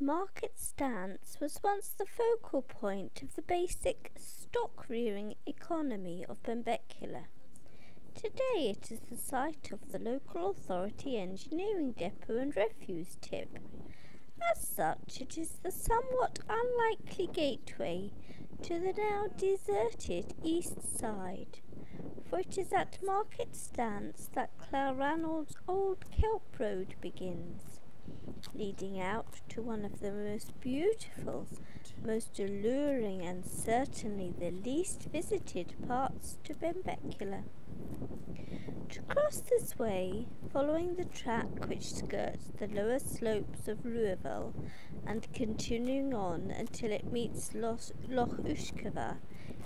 Market stance was once the focal point of the basic stock-rearing economy of Benbecula. Today it is the site of the local authority engineering depot and refuse tip. As such, it is the somewhat unlikely gateway to the now deserted east side, for it is at Market Stance that Clowranald's old kelp road begins, leading out to one of the most beautiful, most alluring and certainly the least visited parts to Benbecula. To cross this way, following the track which skirts the lower slopes of Louisville and continuing on until it meets Loch Ushkava,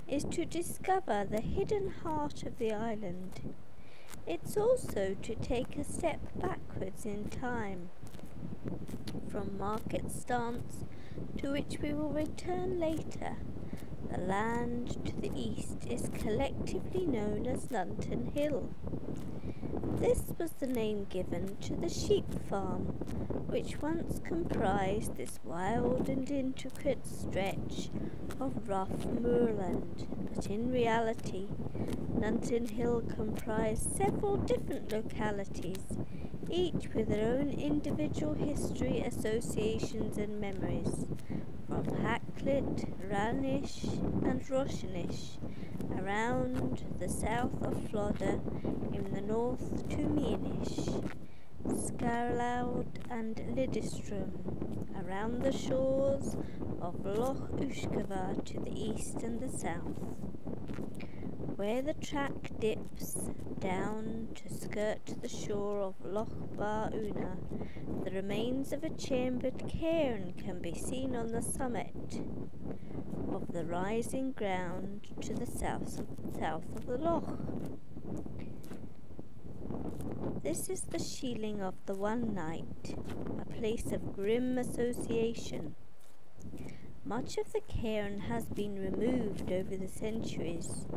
is to discover the hidden heart of the island. It's also to take a step backwards in time, from Market Stance, to which we will return later. The land to the east is collectively known as Lunton Hill. This was the name given to the sheep farm, which once comprised this wild and intricate stretch of rough moorland, but in reality, Lunton Hill comprised several different localities, each with their own individual history, associations and memories, from Hacklet, Ranish and Roshinish, around the south of Flodder, in the north to Meanish, Scarloud and Lidistrom, around the shores of Loch Ushkava to the east and the south. Where the track dips down to skirt the shore of Loch Bar Una, the remains of a chambered cairn can be seen on the summit of the rising ground to the south of the loch. This is the shieling of the One Night, a place of grim association. Much of the cairn has been removed over the centuries,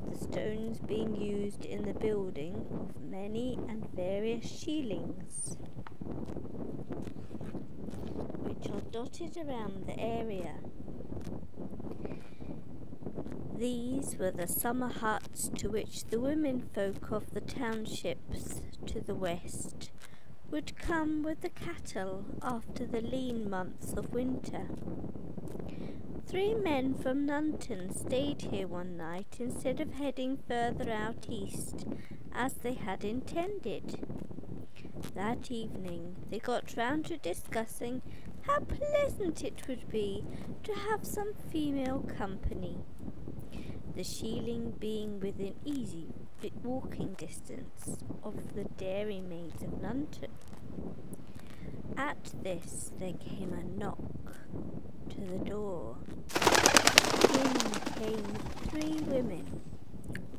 the stones being used in the building of many and various shielings, which are dotted around the area. These were the summer huts to which the womenfolk of the townships to the west would come with the cattle after the lean months of winter. 3 men from Nunton stayed here one night instead of heading further out east, as they had intended. That evening they got round to discussing how pleasant it would be to have some female company, the shieling being within easy walking distance of the dairymaids of Nunton. At this there came a knock to the door. In came 3 women,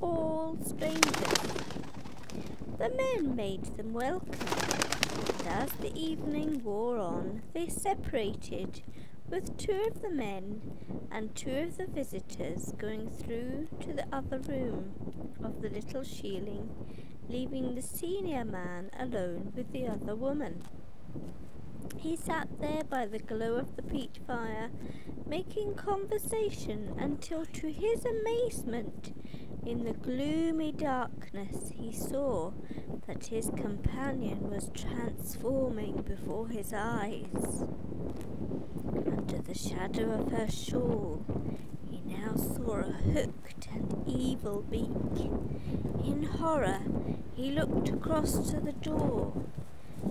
all strangers. The men made them welcome, and as the evening wore on, they separated, with 2 of the men and 2 of the visitors going through to the other room of the little shieling, leaving the senior man alone with the other woman. He sat there by the glow of the peat fire, making conversation until, to his amazement, in the gloomy darkness he saw that his companion was transforming before his eyes. Under the shadow of her shawl, he now saw a hooked and evil beak. In horror, he looked across to the door,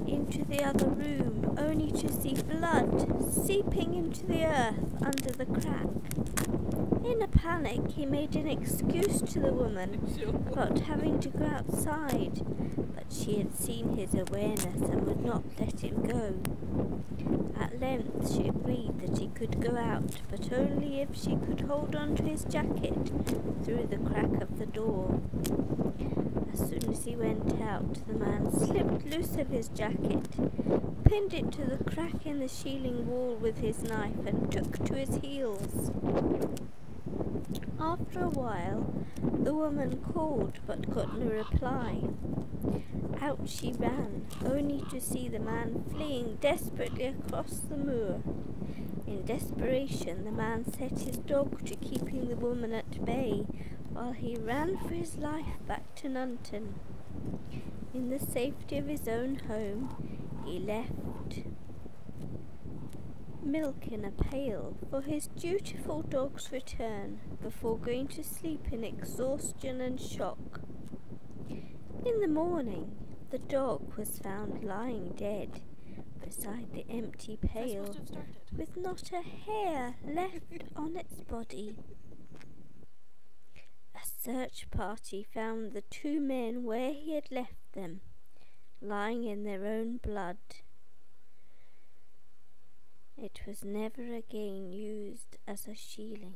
into the other room, only to see blood seeping into the earth under the crack. In a panic, he made an excuse to the woman about having to go outside, but she had seen his awareness and would not let him go. At length she agreed that he could go out, but only if she could hold on to his jacket through the crack of the door. As soon as he went out, the man slipped loose of his jacket, pinned it to the crack in the shieling wall with his knife, and took to his heels. After a while, the woman called but got no reply. Out she ran, only to see the man fleeing desperately across the moor. In desperation, the man set his dog to keeping the woman at bay, while he ran for his life back to Nunton. In the safety of his own home, he left milk in a pail for his dutiful dog's return, before going to sleep in exhaustion and shock. In the morning, the dog was found lying dead beside the empty pail, with not a hair left on its body. A search party found the two men where he had left them, lying in their own blood. It was never again used as a shieling.